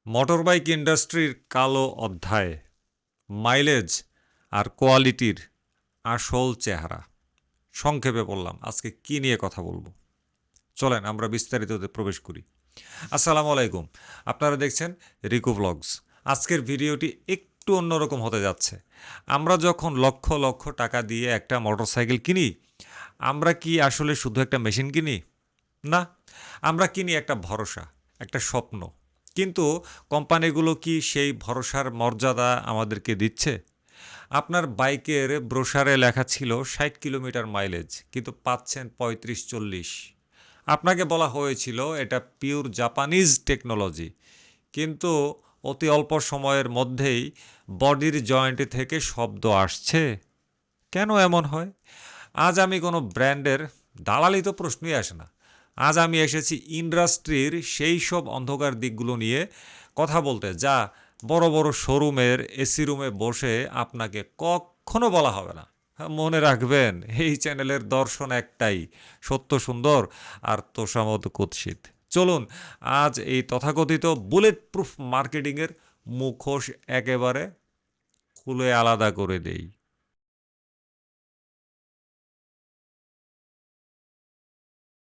Motorbike ইন্ডাস্ট্রির কালো অধ্যায়, মাইলেজ আর কোয়ালিটির আসল চেহারা। সংক্ষেপে বললাম আজকে কি নিয়ে কথা বলবো। চলেন আমরা বিস্তারিততে প্রবেশ করি। আসসালামু আলাইকুম, আপনারা দেখছেন রিকু ভ্লগস। আজকের ভিডিওটি একটু অন্যরকম হতে যাচ্ছে। আমরা যখন লক্ষ লক্ষ টাকা দিয়ে একটা মোটরসাইকেল কিনি, আমরা কি আসলে শুধু একটা মেশিন কিনি? না, আমরা কিনি একটা ভরসা, একটা স্বপ্ন। কিন্তু কোম্পানিগুলো কি সেই ভরসার মর্যাদা আমাদেরকে দিচ্ছে? আপনার বাইকের ব্রোশারে লেখা ছিল 60 কিলোমিটার মাইলেজ, কিন্তু পাচ্ছেন 35-40। আপনাকে বলা হয়েছিল এটা পিওর জাপানিজ টেকনোলজি, কিন্তু অতি অল্প সময়ের মধ্যেই বডির জয়েন্ট থেকে শব্দ আসছে। কেন এমন হয়? আজ আমি কোনো ব্র্যান্ডের দালালি তো প্রশ্নই আসে না। আজ আমি এসেছি ইন্ডাস্ট্রির সেই সব অন্ধকার দিকগুলো নিয়ে কথা বলতে, যা বড় বড় শোরুমের এসি রুমে বসে আপনাকে কখনো বলা হবে না। মনে রাখবেন, এই চ্যানেলের দর্শন একটাই, সত্য সুন্দর আর তোষামত কুৎসিত। চলুন আজ এই তথাকথিত বুলেট প্রুফ মার্কেটিংয়ের মুখোশ একেবারে খুলে আলাদা করে দেই।